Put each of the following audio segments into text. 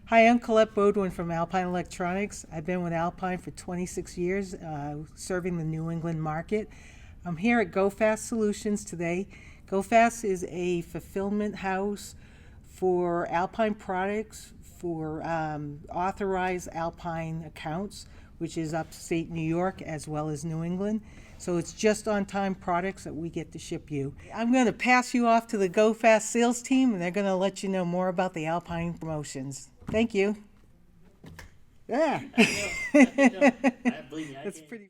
Hi, I'm Colette Bodwin from Alpine Electronics. I've been with Alpine for 26 years, serving the New England market. I'm here at GoFast Solutions today. GoFast is a fulfillment house for Alpine products for authorized Alpine accounts, which is upstate New York as well as New England. So it's just on time products that we get to ship you. I'm going to pass you off to the GoFast sales team, and they're going to let you know more about the Alpine promotions. Thank you. Yeah. That's pretty.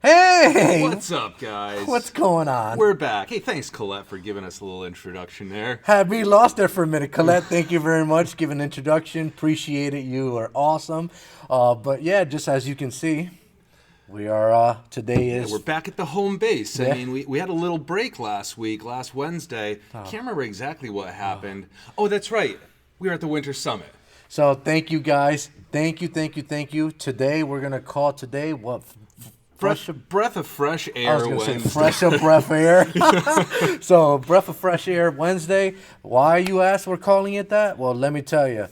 Hey! What's up, guys? What's going on? We're back. Hey, thanks, Colette, for giving us a little introduction there. Had me lost there for a minute. Colette, thank you very much. Give an introduction. Appreciate it. You are awesome. But yeah, just as you can see, we are, today is... We're back at the home base. Yeah. I mean, we had a little break last Wednesday. Can't remember exactly what happened. Oh, that's right. We were at the Winter Summit. So thank you, guys. Thank you. Today, we're going to call today what... Breath of fresh air. I was going to say Wednesday. fresh of breath air. So breath of fresh air Wednesday. Why, you ask, we're calling it that? Well, let me tell you.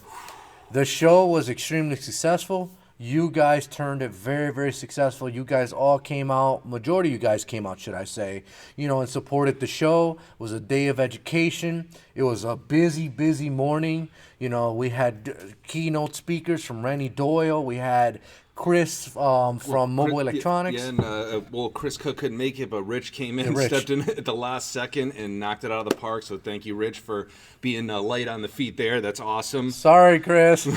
The show was extremely successful. You guys turned it very, very successful. You guys all came out. Majority of you guys came out, should I say, and supported the show. It was a day of education. It was a busy, busy morning. We had keynote speakers from Rennie Doyle. We had Chris from Mobile Electronics. Yeah, and Chris Cook couldn't make it, but Rich came in, stepped in at the last second, and knocked it out of the park. So thank you, Rich, for being light on the feet there. That's awesome. Sorry, Chris.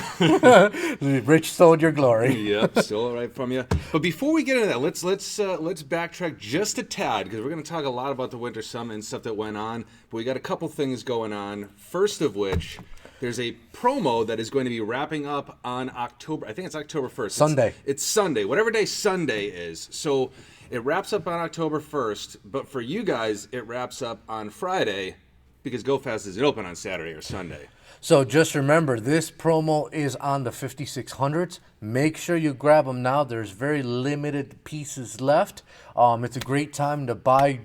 Rich stole your glory. Yep, still all right from you. But before we get into that, let's backtrack just a tad, because we're going to talk a lot about the Winter Summit and stuff that went on. But we got a couple things going on. First of which, there's a promo that is going to be wrapping up on October. I think it's October 1st. Sunday. It's Sunday, whatever day Sunday is. So it wraps up on October 1st, but for you guys, it wraps up on Friday because GoFast isn't open on Saturday or Sunday. So just remember, this promo is on the 5600s. Make sure you grab them now. There's very limited pieces left. It's a great time to buy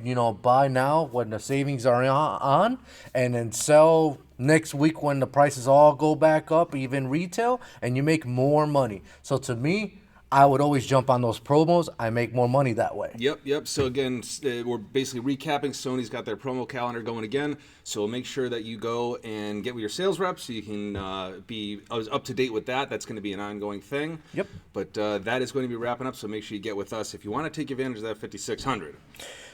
now when the savings are on, and then sell next week when the prices all go back up, even retail, and you make more money. So to me, I would always jump on those promos. I make more money that way. Yep. So again, we're basically recapping. Sony's got their promo calendar going again. So make sure that you go and get with your sales reps so you can be up to date with that. That's going to be an ongoing thing. Yep. But that is going to be wrapping up. So make sure you get with us if you want to take advantage of that 5600.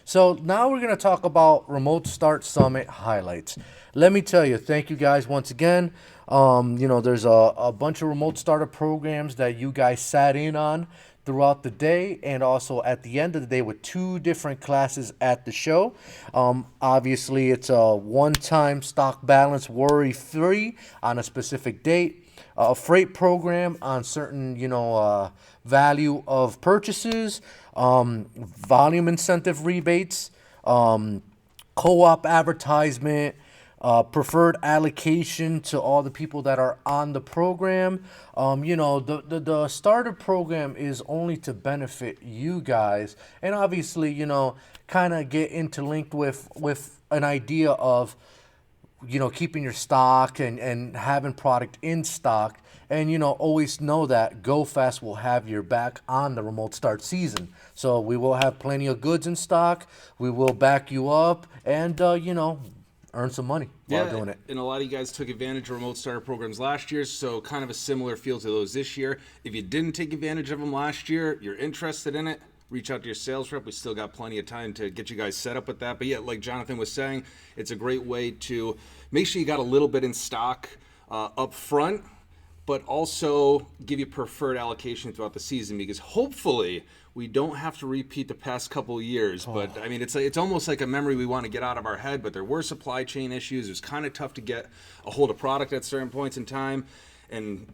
So now we're going to talk about Remote Start Summit highlights. Let me tell you, thank you guys once again. There's a bunch of remote starter programs that you guys sat in on throughout the day, and also at the end of the day with 2 different classes at the show. Obviously, it's a one-time stock balance worry-free on a specific date. A freight program on certain, value of purchases, volume incentive rebates, co-op advertisement, preferred allocation to all the people that are on the program. The starter program is only to benefit you guys, and obviously, kind of get interlinked with an idea of, keeping your stock and having product in stock. And, always know that GoFast will have your back on the remote start season. So we will have plenty of goods in stock. We will back you up and, earn some money while doing it. And a lot of you guys took advantage of remote starter programs last year, so kind of a similar feel to those this year. If you didn't take advantage of them last year, you're interested in it, reach out to your sales rep. We still got plenty of time to get you guys set up with that. But yeah, like Jonathan was saying, it's a great way to make sure you got a little bit in stock up front, but also give you preferred allocation throughout the season, because hopefully we don't have to repeat the past couple of years. But I mean, it's almost like a memory we want to get out of our head, but there were supply chain issues. It was kind of tough to get a hold of product at certain points in time, and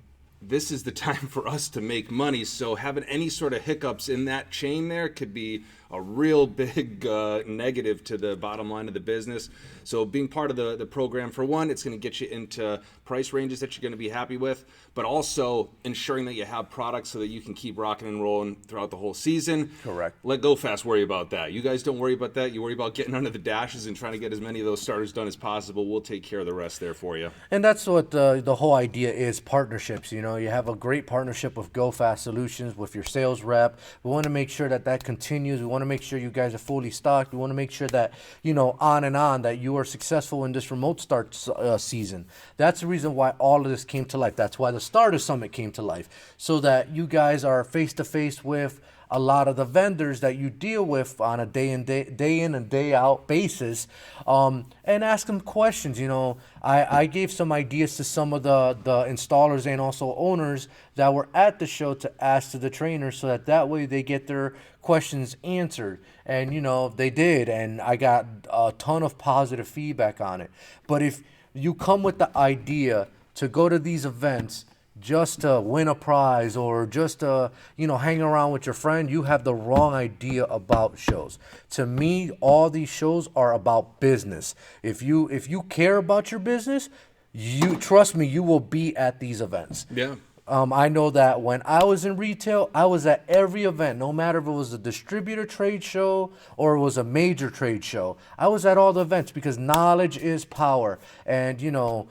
this is the time for us to make money. So having any sort of hiccups in that chain there could be a real big negative to the bottom line of the business. So being part of the program, for one, it's going to get you into price ranges that you're going to be happy with, but also ensuring that you have products so that you can keep rocking and rolling throughout the whole season. Correct. Let Go Fast worry about that. You guys don't worry about that. You worry about getting under the dashes and trying to get as many of those starters done as possible. We'll take care of the rest there for you. And that's what the whole idea is, partnerships. You know, you have a great partnership with Go Fast Solutions, with your sales rep. We want to make sure that that continues. We want to make sure you guys are fully stocked. We want to make sure that, you know, on and on, that you are successful in this remote start season. That's the reason why all of this came to life. That's why the Starter Summit came to life, so that you guys are face-to-face with a lot of the vendors that you deal with on a day in and day out basis, and ask them questions. You know, I gave some ideas to some of the installers and also owners that were at the show to ask to the trainers, so that way they get their questions answered. And, you know, they did, and I got a ton of positive feedback on it. But if you come with the idea to go to these events just to win a prize or just to, you know, hang around with your friend, you have the wrong idea about shows. To me, all these shows are about business. If you care about your business, you trust me, you will be at these events. Yeah. I know that when I was in retail, I was at every event, no matter if it was a distributor trade show or it was a major trade show. I was at all the events because knowledge is power. And, you know,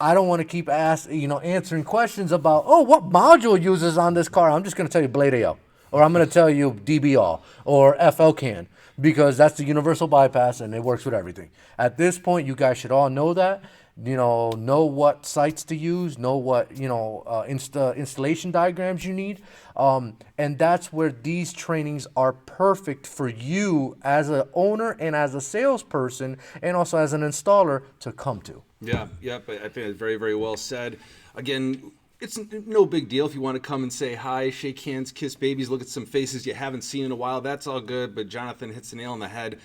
I don't want to keep answering questions about, oh, what module uses on this car. I'm just going to tell you Blade AL, or I'm going to tell you DBL or FL CAN, because that's the universal bypass and it works with everything. At this point, you guys should all know that. You know what sites to use, know what, installation diagrams you need. And that's where these trainings are perfect for you as an owner and as a salesperson and also as an installer to come to. Yeah, yep. I think it's very, very well said. Again, it's no big deal if you want to come and say hi, shake hands, kiss babies, look at some faces you haven't seen in a while. That's all good, but Jonathan hits the nail on the head.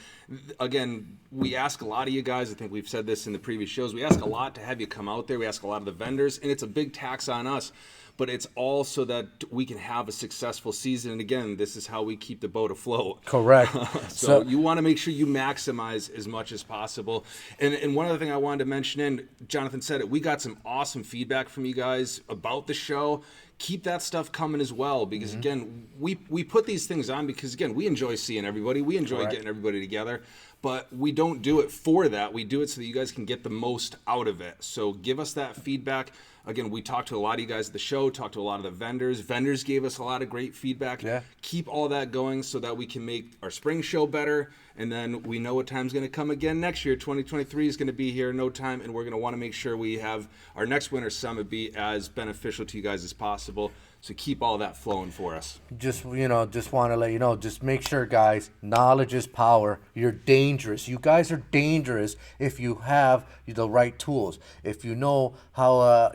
Again, we ask a lot of you guys, I think we've said this in the previous shows, we ask a lot to have you come out there. We ask a lot of the vendors, and it's a big tax on us. But it's all so that we can have a successful season. And again, this is how we keep the boat afloat. Correct. So you want to make sure you maximize as much as possible. And one other thing I wanted to mention, and Jonathan said it, we got some awesome feedback from you guys about the show. Keep that stuff coming as well, because again, we put these things on because, again, we enjoy seeing everybody. We enjoy getting everybody together. But we don't do it for that. We do it so that you guys can get the most out of it. So give us that feedback. Again, we talked to a lot of you guys at the show, talked to a lot of the vendors. Vendors gave us a lot of great feedback. Yeah. Keep all that going so that we can make our spring show better. And then we know what time's going to come again next year. 2023 is going to be here in no time. And we're going to want to make sure we have our next Winter Summit be as beneficial to you guys as possible. So keep all that flowing for us. Just want to let you know, just make sure, guys, knowledge is power. You're dangerous. You guys are dangerous if you have the right tools. If you know how,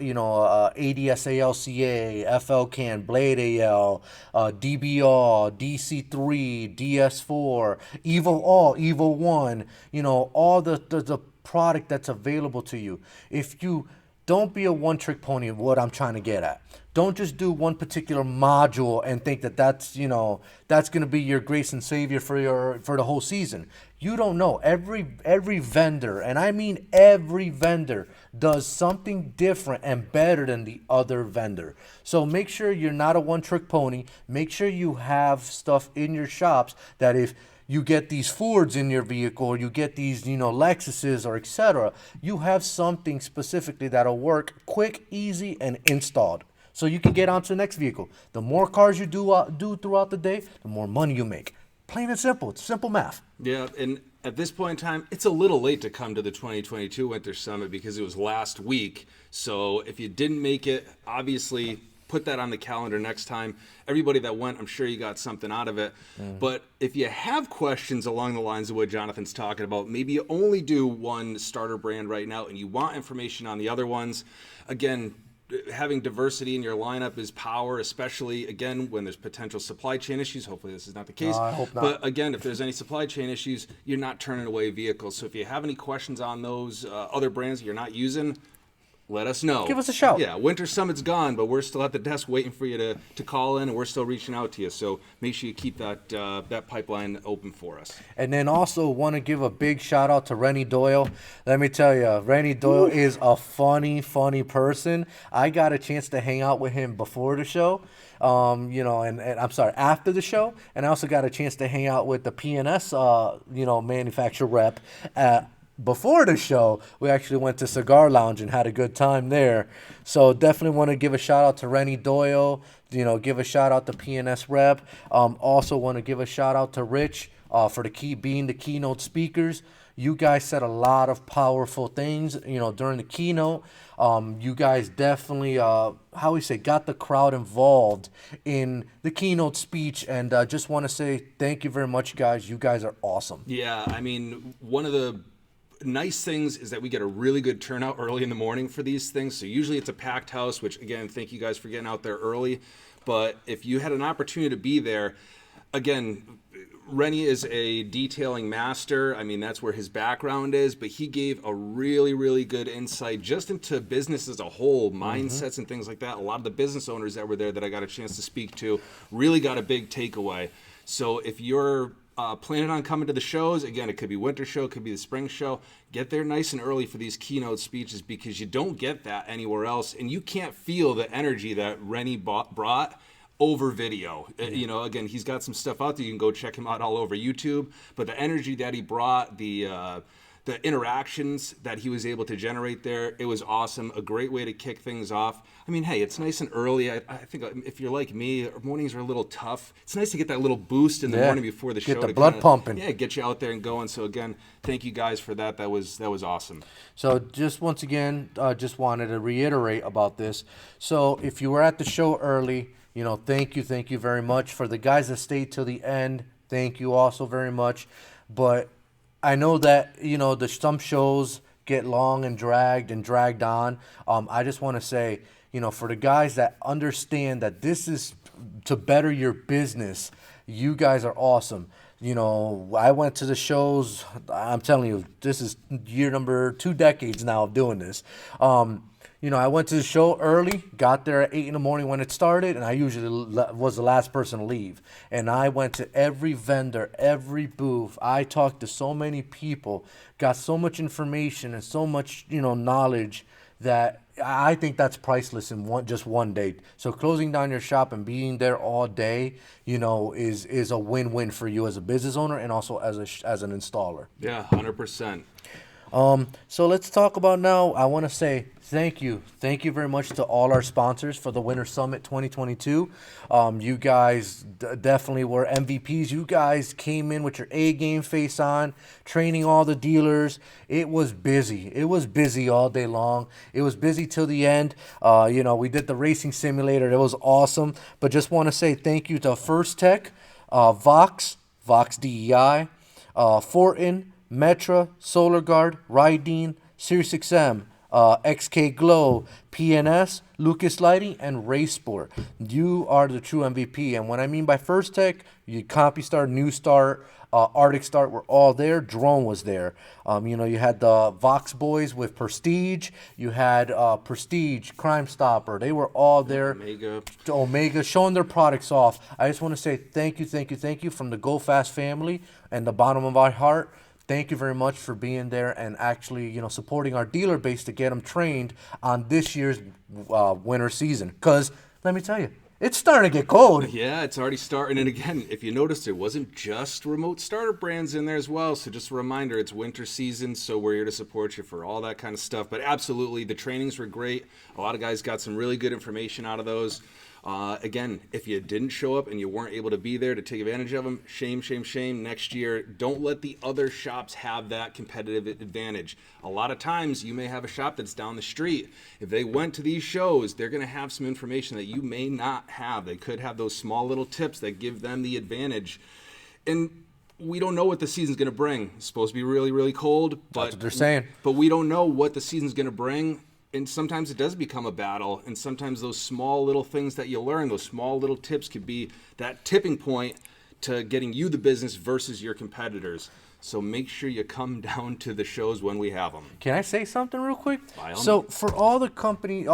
ADSALCA, FL CAN, Blade AL, DBR, DC3, DS4, Evo 1, all the product that's available to you. If you don't be a one-trick pony, what I'm trying to get at. Don't just do one particular module and think that that's going to be your grace and savior for the whole season. You don't know. Every vendor, and I mean every vendor, does something different and better than the other vendor. So make sure you're not a one-trick pony. Make sure you have stuff in your shops that if you get these Fords in your vehicle, or you get these, Lexuses or etc., you have something specifically that'll work quick, easy, and installed. So you can get onto the next vehicle. The more cars you do throughout the day, the more money you make. Plain and simple. It's simple math. Yeah, and at this point in time, it's a little late to come to the 2022 Winter Summit because it was last week. So if you didn't make it, obviously put that on the calendar next time. Everybody that went, I'm sure you got something out of it. But if you have questions along the lines of what Jonathan's talking about, maybe you only do one starter brand right now and you want information on the other ones, again, having diversity in your lineup is power, especially, again, when there's potential supply chain issues. Hopefully this is not the case. I hope not. But again, if there's any supply chain issues, you're not turning away vehicles. So if you have any questions on those other brands that you're not using, let us know. Give us a shout. Yeah, Winter Summit's gone, but we're still at the desk waiting for you to call in, and we're still reaching out to you. So make sure you keep that pipeline open for us. And then also want to give a big shout out to Rennie Doyle. Let me tell you, Rennie Doyle is a funny person. I got a chance to hang out with him before the show, you know, and I'm sorry, after the show. And I also got a chance to hang out with the PNS, you know, manufacturer rep before the show. We actually went to Cigar Lounge and had a good time there. So definitely want to give a shout out to Rennie Doyle, you know, give a shout out to PNS rep. Also want to give a shout out to Rich for being the keynote speakers. You guys said a lot of powerful things, you know, during the keynote. You guys definitely, got the crowd involved in the keynote speech. And just want to say thank you very much, guys. You guys are awesome. Yeah, I mean, one of the nice things is that we get a really good turnout early in the morning for these things. So usually it's a packed house, which again, thank you guys for getting out there early. But if you had an opportunity to be there, again, Rennie is a detailing master. I mean, that's where his background is, but he gave a really, really good insight just into business as a whole, mindsets and things like that. A lot of the business owners that were there that I got a chance to speak to really got a big takeaway. So if you're planning on coming to the shows, again, it could be winter show, it could be the spring show, get there nice and early for these keynote speeches because you don't get that anywhere else. And you can't feel the energy that Rennie brought over video. You know, again, he's got some stuff out there. You can go check him out all over YouTube. But the energy that he brought, the interactions that he was able to generate there, it was awesome. A great way to kick things off. I mean, hey, it's nice and early. I think if you're like me, mornings are a little tough. It's nice to get that little boost in the morning before the show. Get the blood pumping. Yeah, get you out there and going. So again, thank you guys for that. That was awesome. So just once again, just wanted to reiterate about this. So if you were at the show early, you know, thank you very much. For the guys that stayed till the end, thank you also very much. But I know that, you know, some shows get long and dragged on. I just want to say, you know, for the guys that understand that this is to better your business, you guys are awesome. You know, I went to the shows, I'm telling you, this is year number 2 decades now of doing this. You know, I went to the show early, got there at 8 in the morning when it started, and I usually was the last person to leave. And I went to every vendor, every booth. I talked to so many people, got so much information and so much, you know, knowledge that I think that's priceless in just one day. So closing down your shop and being there all day, you know, is a win-win for you as a business owner and also as an installer. Yeah, 100%. So let's talk about now. I want to say thank you very much to all our sponsors for the Winter Summit 2022. You guys definitely were MVPs. You guys came in with your A game face on, training all the dealers. It was busy. It was busy all day long. It was busy till the end. You know, we did the racing simulator. It was awesome. But just want to say thank you to First Tech, Vox DEI, Fortin, Metra, Solar Guard, Rydeen, SiriusXM, XK Glow, PNS, Lucas Lighting, and Racesport. You are the true MVP. And what I mean by First Tech, you CompuStar, New Start, Arctic Start were all there. Drone was there. You know, you had the Vox boys with Prestige. You had Prestige, Crime Stopper. They were all there. Omega, showing their products off. I just want to say thank you from the Go Fast family and the bottom of our heart. Thank you very much for being there and actually, you know, supporting our dealer base to get them trained on this year's winter season. Because, let me tell you, it's starting to get cold. Yeah, it's already starting. And again, if you noticed, there wasn't just remote starter brands in there as well. So just a reminder, it's winter season, so we're here to support you for all that kind of stuff. But absolutely, the trainings were great. A lot of guys got some really good information out of those. Again, if you didn't show up and you weren't able to be there to take advantage of them, shame. Next year, don't let the other shops have that competitive advantage. A lot of times, you may have a shop that's down the street. If they went to these shows, they're going to have some information that you may not have. They could have those small little tips that give them the advantage. And we don't know what the season's going to bring. It's supposed to be really, really cold. But, that's what they're saying. But we don't know what the season's going to bring. And sometimes it does become a battle, and sometimes those small little things that you learn, those small little tips could be that tipping point to getting you the business versus your competitors. So make sure you come down to the shows when we have them. Can I say something real quick? By all So means. for all the companies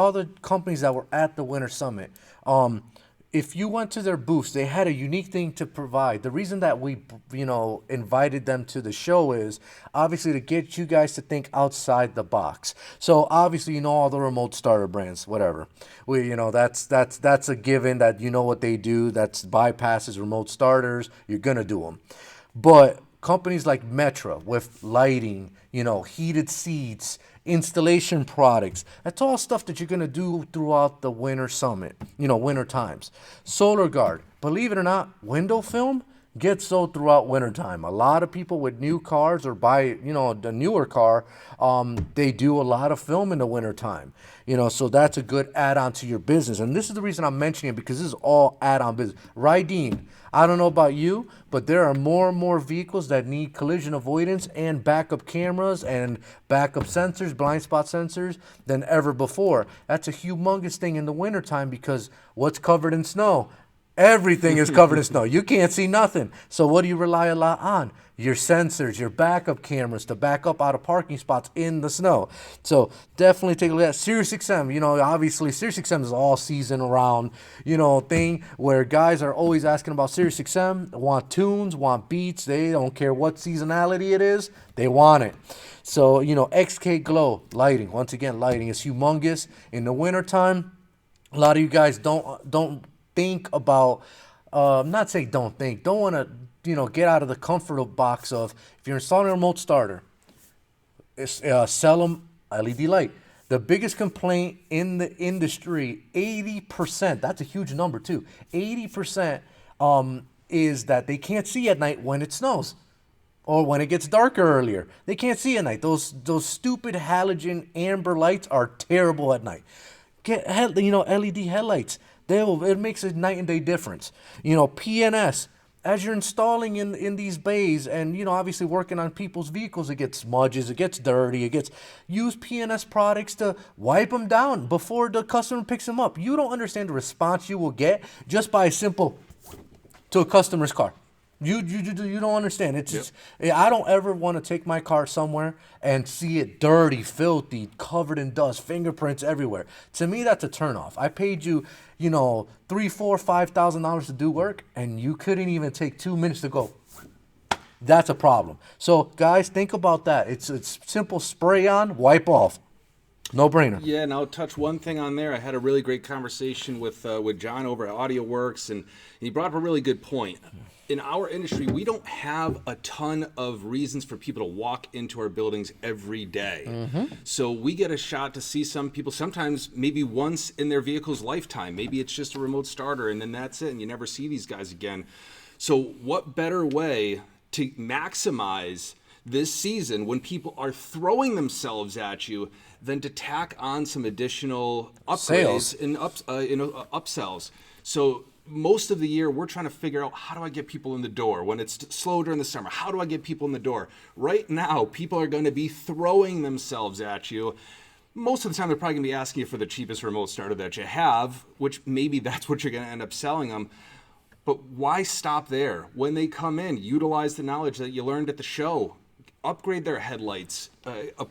that were at the Winter Summit, if you went to their booths, they had a unique thing to provide. The reason that we, invited them to the show is obviously to get you guys to think outside the box. So obviously, all the remote starter brands, whatever. That's a given that you know what they do. That's bypasses remote starters. You're gonna do them, but companies like Metra with lighting, heated seats, installation products. That's all stuff that you're going to do throughout the winter summit, winter times. Solar Guard, believe it or not, window film gets sold throughout winter time. A lot of people with new cars or buy, the newer car, they do a lot of film in the winter time. So that's a good add-on to your business. And this is the reason I'm mentioning it, because this is all add-on business. Rydeen, I don't know about you, but there are more and more vehicles that need collision avoidance and backup cameras and backup sensors, blind spot sensors, than ever before. That's a humongous thing in the wintertime, because what's covered in snow? Everything is covered in snow. You can't see nothing. So what do you rely a lot on? Your sensors, your backup cameras to back up out of parking spots in the snow. So definitely take a look at SiriusXM. Obviously SiriusXM is all season around, thing where guys are always asking about SiriusXM, want tunes, want beats. They don't care what seasonality it is. They want it. So, XK Glow lighting. Once again, lighting is humongous in the wintertime. A lot of you guys don't think about, not say don't want to, get out of the comfort box of, if you're installing a remote starter, sell them LED light. The biggest complaint in the industry, 80%, that's a huge number too, 80% is that they can't see at night when it snows or when it gets darker earlier. They can't see at night. Those stupid halogen amber lights are terrible at night. Get LED headlights. It makes a night and day difference. PNS, as you're installing in these bays and, obviously working on people's vehicles, it gets smudges, it gets dirty, use PNS products to wipe them down before the customer picks them up. You don't understand the response you will get just by a simple to a customer's car. You don't understand. It's just, I don't ever want to take my car somewhere and see it dirty, filthy, covered in dust, fingerprints everywhere. To me, that's a turnoff. I paid you, $3,000, $4,000, $5,000 to do work, and you couldn't even take 2 minutes to go. That's a problem. So, guys, think about that. It's simple: spray on, wipe off. No brainer. Yeah, and I'll touch one thing on there. I had a really great conversation with John over at AudioWorks, and he brought up a really good point. In our industry, we don't have a ton of reasons for people to walk into our buildings every day. Mm-hmm. So we get a shot to see some people sometimes maybe once in their vehicle's lifetime. Maybe it's just a remote starter and then that's it, and you never see these guys again. So what better way to maximize this season when people are throwing themselves at you than to tack on some additional upgrades and upsells. So most of the year, we're trying to figure out, how do I get people in the door when it's slow during the summer? How do I get people in the door? Right now, people are going to be throwing themselves at you. Most of the time, they're probably going to be asking you for the cheapest remote starter that you have, which maybe that's what you're going to end up selling them. But why stop there? When they come in, utilize the knowledge that you learned at the show. Upgrade their headlights,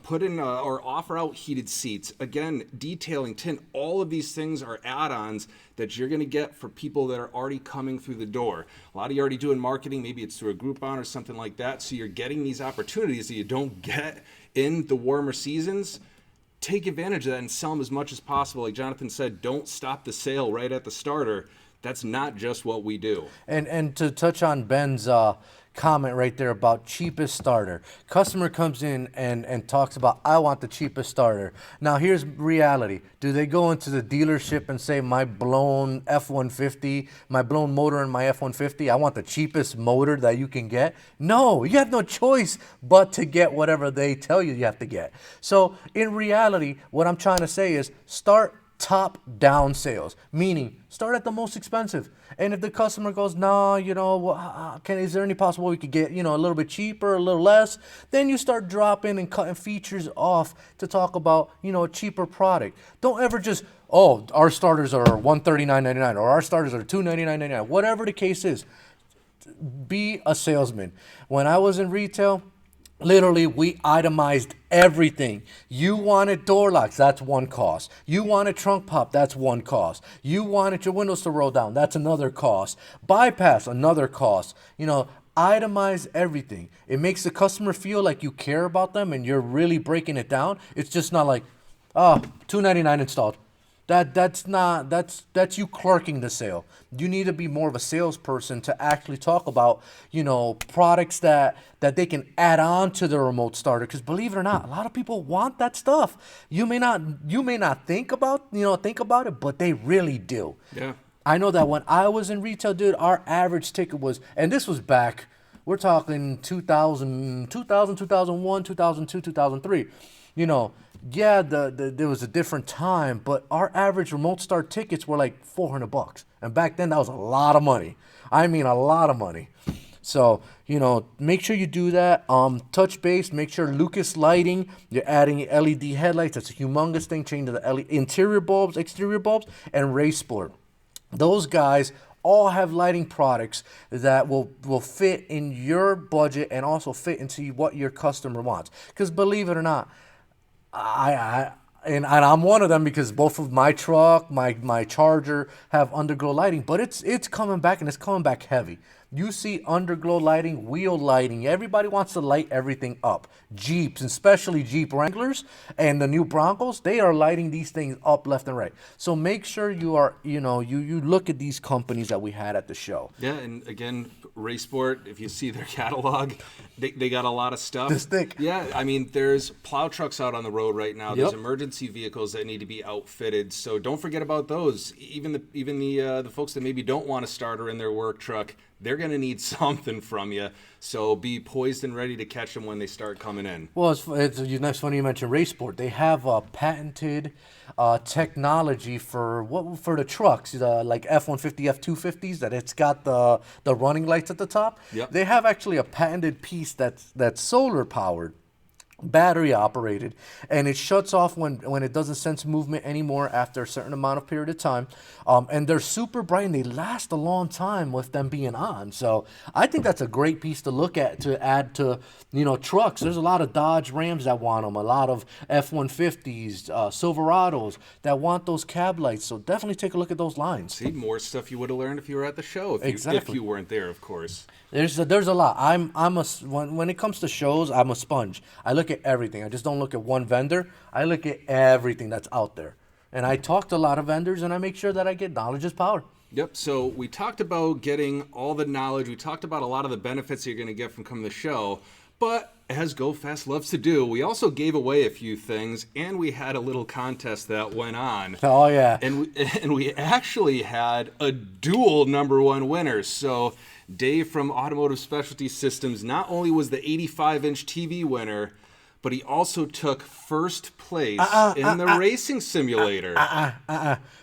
put in or offer out heated seats. Again, detailing, tint, all of these things are add-ons that you're going to get for people that are already coming through the door. A lot of you already doing marketing, maybe it's through a Groupon or something like that, so you're getting these opportunities that you don't get in the warmer seasons. Take advantage of that and sell them as much as possible. Like Jonathan said, don't stop the sale right at the starter. That's not just what we do. And to touch on Ben's comment right there about cheapest starter. Customer comes in and talks about, I want the cheapest starter. Now here's reality. Do they go into the dealership and say, my blown F-150, my blown motor in my F-150, I want the cheapest motor that you can get? No, you have no choice but to get whatever they tell you have to get. So in reality, what I'm trying to say is start top-down sales, meaning start at the most expensive. And if the customer goes, no, is there any possible way we could get, a little bit cheaper, a little less? Then you start dropping and cutting features off to talk about, a cheaper product. Don't ever just, our starters are $139.99 or our starters are $299.99, whatever the case is. be a salesman. When I was in retail, literally, we itemized everything. You wanted door locks, that's one cost. You wanted trunk pop, that's one cost. You wanted your windows to roll down, that's another cost. Bypass, another cost. Itemize everything. It makes the customer feel like you care about them and you're really breaking it down. It's just not like, oh, $2.99 installed. That's you clerking the sale. You need to be more of a salesperson to actually talk about, products that they can add on to the remote starter. Because believe it or not, a lot of people want that stuff. You may not think about it, but they really do. Yeah. I know that when I was in retail, dude, our average ticket was, and this was back, we're talking 2000, 2001, 2002, 2003. Yeah, there was a different time, but our average remote start tickets were like $400. And back then, that was a lot of money. I mean, a lot of money. So, make sure you do that. Touch base, make sure Lucas Lighting, you're adding LED headlights. That's a humongous thing, changing the LED, interior bulbs, exterior bulbs, and Ray Sport. Those guys all have lighting products that will fit in your budget and also fit into what your customer wants. Because believe it or not, and I'm one of them because both of my truck, my Charger have underglow lighting, but it's coming back and it's coming back heavy. You see underglow lighting, wheel lighting. Everybody wants to light everything up. Jeeps, and especially Jeep Wranglers and the new Broncos, they are lighting these things up left and right. So make sure you are, you look at these companies that we had at the show. Yeah, and again, Ray Sport, if you see their catalog, they got a lot of stuff. This thick. Yeah, I mean, there's plow trucks out on the road right now. There's Yep. emergency vehicles that need to be outfitted. So don't forget about those. Even the folks that maybe don't want a starter in their work truck, they're going to need something from you. So be poised and ready to catch them when they start coming in. Well, it's funny you mentioned Ray Sport. They have a patented technology for the trucks, like F-150, F-250s, that it's got the running lights at the top. Yep. They have actually a patented piece that's solar powered, battery operated, and it shuts off when it doesn't sense movement anymore after a certain amount of period of time, and they're super bright and they last a long time with them being on. So I think that's a great piece to look at to add to trucks. There's a lot of Dodge Rams that want them, a lot of F-150s, Silverados that want those cab lights. So definitely take a look at those lines. See, more stuff you would have learned if you were at the show. Exactly. If you weren't there, of course. There's a lot. When it comes to shows, I'm a sponge. I look at everything. I just don't look at one vendor. I look at everything that's out there. And I talk to a lot of vendors, and I make sure that I get knowledge is power. Yep. So we talked about getting all the knowledge. We talked about a lot of the benefits you're going to get from coming to the show. But as Go Fast loves to do, we also gave away a few things, and we had a little contest that went on. Oh, yeah. And we actually had a dual number one winner. So Dave from Automotive Specialty Systems not only was the 85-inch TV winner, but he also took first place in the racing simulator.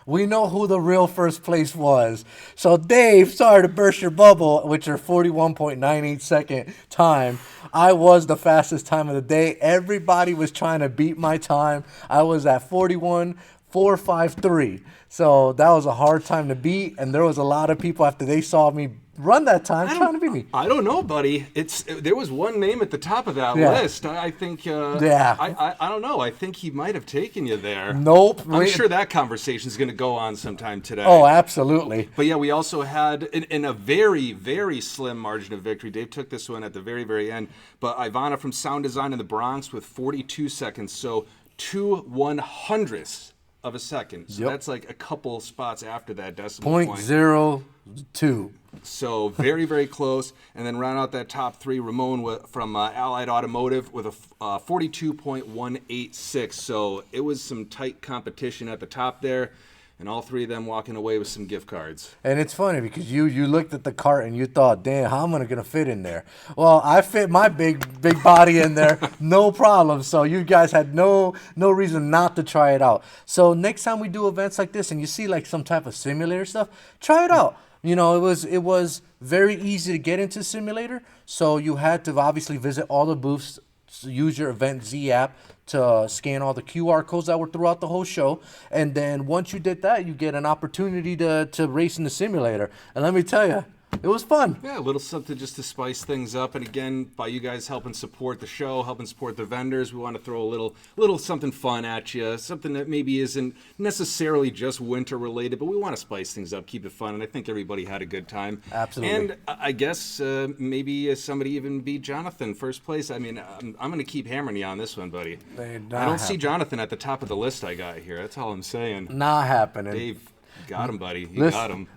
We know who the real first place was. So, Dave, sorry to burst your bubble with your 41.98 second time. I was the fastest time of the day. Everybody was trying to beat my time. I was at 41.453. So that was a hard time to beat, and there was a lot of people after they saw me run that time trying to beat me. I don't know, buddy. There was one name at the top of that Yeah. list. I think. Yeah. I don't know. I think he might have taken you there. Nope. I'm sure that conversation is going to go on sometime today. Oh, absolutely. But yeah, we also had in a very, very slim margin of victory. Dave took this one at the very, very end. But Ivana from Sound Design in the Bronx with 42 seconds. So 2/100ths of a second. So that's like a couple spots after that decimal point. 0.02. So very, very close. And then round out that top three, Ramon from Allied Automotive with a 42.186. So it was some tight competition at the top there. And all three of them walking away with some gift cards. And it's funny because you looked at the cart and you thought, damn, how am I going to fit in there? Well, I fit my big body in there, no problem. So you guys had no reason not to try it out. So next time we do events like this and you see like some type of simulator stuff, try it out. It was very easy to get into simulator. So you had to obviously visit all the booths, use your Event Z app to scan all the QR codes that were throughout the whole show. And then once you did that, you get an opportunity to race in the simulator. And let me tell you, It was fun. Yeah, a little something just to spice things up. And again, by you guys helping support the show, helping support the vendors, we want to throw a little something fun at you, something that maybe isn't necessarily just winter related, but we want to spice things up, keep it fun. And I think everybody had a good time. Absolutely. And I guess maybe somebody even beat Jonathan first place. I mean, I'm going to keep hammering you on this one, buddy. I don't see Jonathan at the top of the list I got here. That's all I'm saying. Not happening. Dave, got him, buddy. You got him.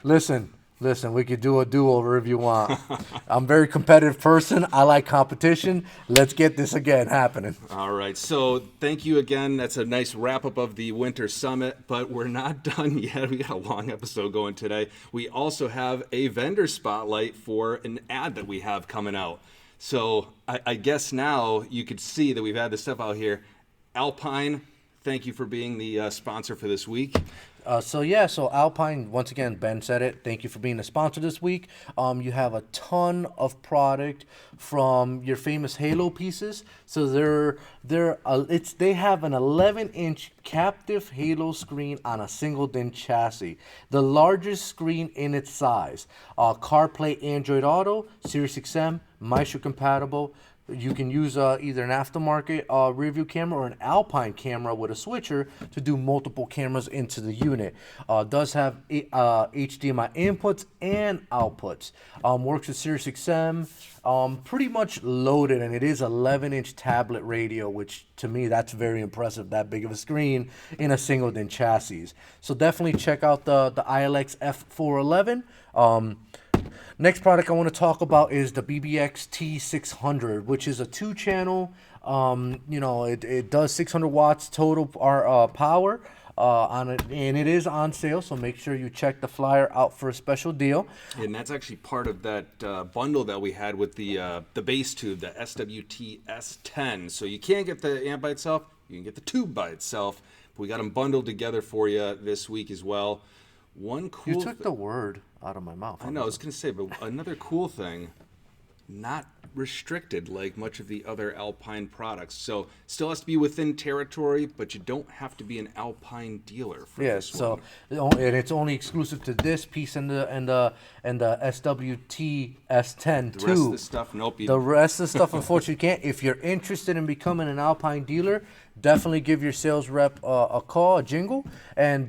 Listen, we could do a do-over if you want. I'm a very competitive person. I like competition. Let's get this again happening. All right. So thank you again. That's a nice wrap-up of the Winter Summit, but we're not done yet. We got a long episode going today. We also have a vendor spotlight for an ad that we have coming out. So I guess now you could see that we've had this stuff out here. Alpine, thank you for being the sponsor for this week. So Alpine, once again, Ben said it. Thank you for being the sponsor this week. You have a ton of product from your famous Halo pieces. So they have an 11-inch captive Halo screen on a single DIN chassis, the largest screen in its size. CarPlay, Android Auto, Sirius XM, Maestro compatible. You can use either an aftermarket rear view camera or an Alpine camera with a switcher to do multiple cameras into the unit. Does have HDMI inputs and outputs. Works with Sirius XM. Pretty much loaded, and it is 11-inch tablet radio, which to me that's very impressive. That big of a screen in a single DIN chassis. So definitely check out the ILX F411. Next product I want to talk about is the BBX T600, which is a 2-channel. It does 600 watts total power on it, and it is on sale. So make sure you check the flyer out for a special deal. And that's actually part of that bundle that we had with the base tube, the SWT S10. So you can't get the amp by itself, you can get the tube by itself. But we got them bundled together for you this week as well. One cool. You took the word out of my mouth. I know, I was going to say, but another cool thing, not restricted like much of the other Alpine products. So still has to be within territory, but you don't have to be an Alpine dealer for this one. And it's only exclusive to this piece and the SWT S10 The too. rest of the stuff, nope. The rest of the stuff, unfortunately, you can't. If you're interested in becoming an Alpine dealer, definitely give your sales rep a call, a jingle, and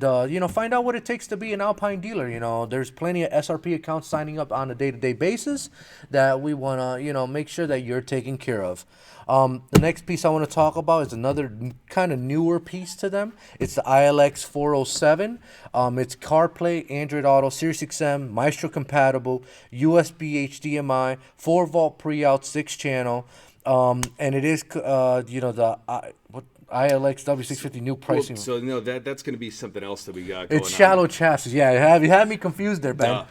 find out what it takes to be an Alpine dealer. There's plenty of SRP accounts signing up on a day-to-day basis that we want to make sure that you're taken care of. The next piece I want to talk about is another kind of newer piece to them. It's the ILX 407. It's CarPlay, Android Auto, Sirius XM, Maestro compatible, USB HDMI, 4-volt pre-out, 6-channel. And it is, ILX W650 new pricing. So no, that's going to be something else that we got going on. It's shallow chassis. Yeah, you had me confused there, Ben.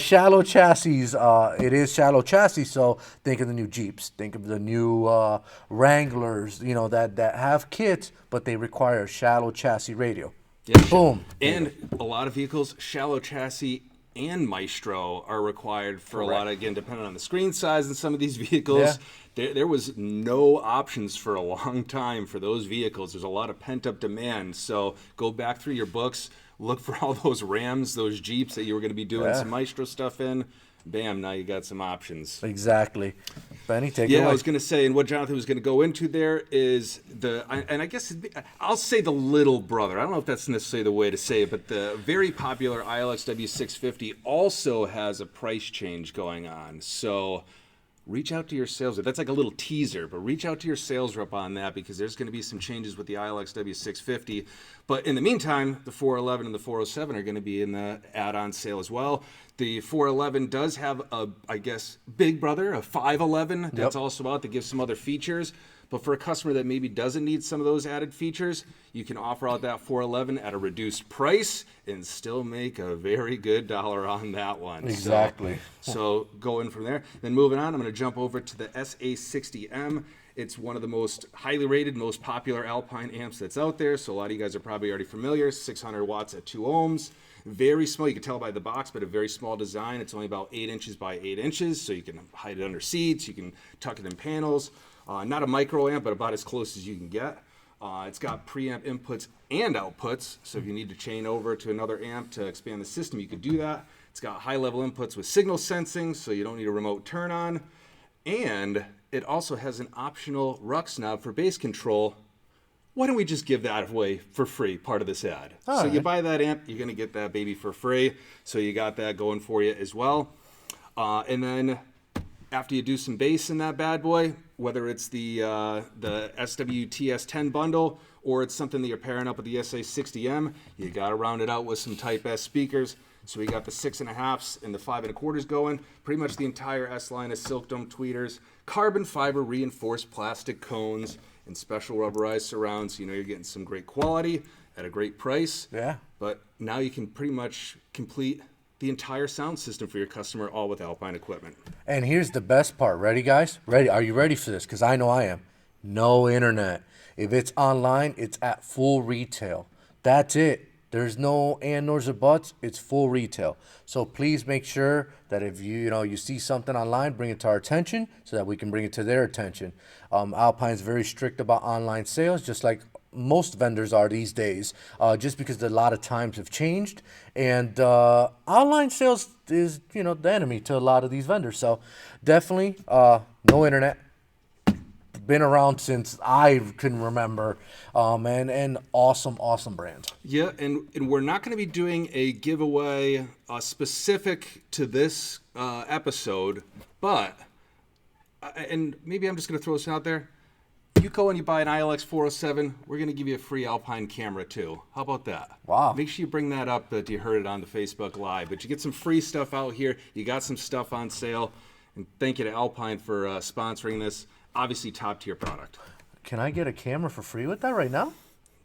Shallow chassis. It is shallow chassis. So think of the new Jeeps. Think of the new Wranglers. That have kits, but they require a shallow chassis radio. Yeah, boom. And a lot of vehicles, shallow chassis and Maestro are required for a lot of, again, depending on the screen size in some of these vehicles. There was no options for a long time for those vehicles. There's a lot of pent-up demand. So go back through your books, look for all those Rams, those Jeeps that you were going to be doing some Maestro stuff in. Bam, now you got some options. Exactly. Benny, take it away. Yeah, I was going to say, and what Jonathan was going to go into there is I guess I'll say the little brother. I don't know if that's necessarily the way to say it, but the very popular ILX W650 also has a price change going on. So reach out to your sales rep. That's like a little teaser, but reach out to your sales rep on that because there's going to be some changes with the ILX W650. But in the meantime, the 411 and the 407 are going to be in the add-on sale as well. The 411 does have a, big brother, a 511 that's also out that gives some other features. But for a customer that maybe doesn't need some of those added features, you can offer out that 411 at a reduced price and still make a very good dollar on that one. Exactly. So going from there. Then moving on, I'm going to jump over to the SA60M. It's one of the most highly rated, most popular Alpine amps that's out there. So a lot of you guys are probably already familiar. 600 watts at 2 ohms. Very small. You can tell by the box, but a very small design. It's only about 8 inches by 8 inches. So you can hide it under seats. You can tuck it in panels. Not a micro amp, but about as close as you can get. It's got preamp inputs and outputs. So if you need to chain over to another amp to expand the system, you could do that. It's got high-level inputs with signal sensing, so you don't need a remote turn on. And it also has an optional Rux knob for bass control. Why don't we just give that away for free, part of this ad? All so you right. buy that amp, you're going to get that baby for free. So you got that going for you as well. And then after you do some bass in that bad boy, whether it's the SWTS10 bundle or it's something that you're pairing up with the SA60M, you got to round it out with some Type S speakers. So we got the 6.5s and the 5 1/4s going. Pretty much the entire S line is silk dome tweeters, carbon fiber reinforced plastic cones, and special rubberized surrounds. You know you're getting some great quality at a great price. Yeah. But now you can pretty much complete the entire sound system for your customer, all with Alpine equipment. And here's the best part. Ready, guys? Ready? Are you ready for this? Because I know I am. No internet. If it's online, it's at full retail. That's it. There's no and nors or buts. It's full retail. So please make sure that if you see something online, bring it to our attention so that we can bring it to their attention. Alpine's very strict about online sales, just like most vendors are these days, just because a lot of times have changed. And online sales is, the enemy to a lot of these vendors. So definitely no internet. Been around since I can remember, and awesome brand. Yeah, and we're not going to be doing a giveaway specific to this episode, but, and maybe I'm just going to throw this out there. You go and you buy an ILX 407, we're going to give you a free Alpine camera too. How about that? Wow. Make sure you bring that up that you heard it on the Facebook Live. But you get some free stuff out here. You got some stuff on sale. And thank you to Alpine for sponsoring this. Obviously, top tier product. Can I get a camera for free with that right now?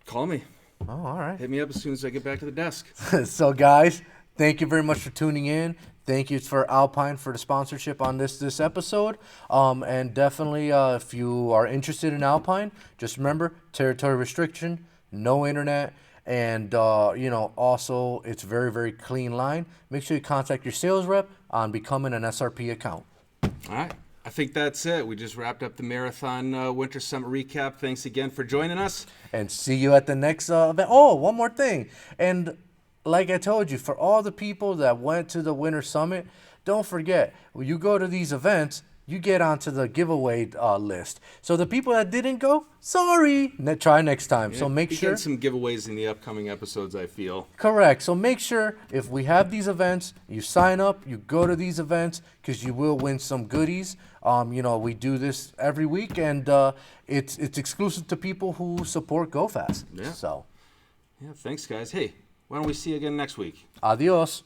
Call me. Oh, all right. Hit me up as soon as I get back to the desk. So, guys, thank you very much for tuning in. Thank you for Alpine for the sponsorship on this episode. And definitely, if you are interested in Alpine, just remember, territory restriction, no internet, and, also it's very, very clean line. Make sure you contact your sales rep on becoming an SRP account. All right. I think that's it. We just wrapped up the Marathon Winter Summit recap. Thanks again for joining us. And see you at the next event. Oh, one more thing. And like I told you, for all the people that went to the Winter Summit, don't forget, when you go to these events, you get onto the giveaway list. So the people that didn't go, sorry. Try next time. So make We sure. get some giveaways in the upcoming episodes, I feel. Correct. So make sure if we have these events, you sign up, you go to these events, because you will win some goodies. We do this every week, and it's exclusive to people who support GoFast. Yeah. So, Yeah, thanks, guys. Hey, why don't we see you again next week? adios.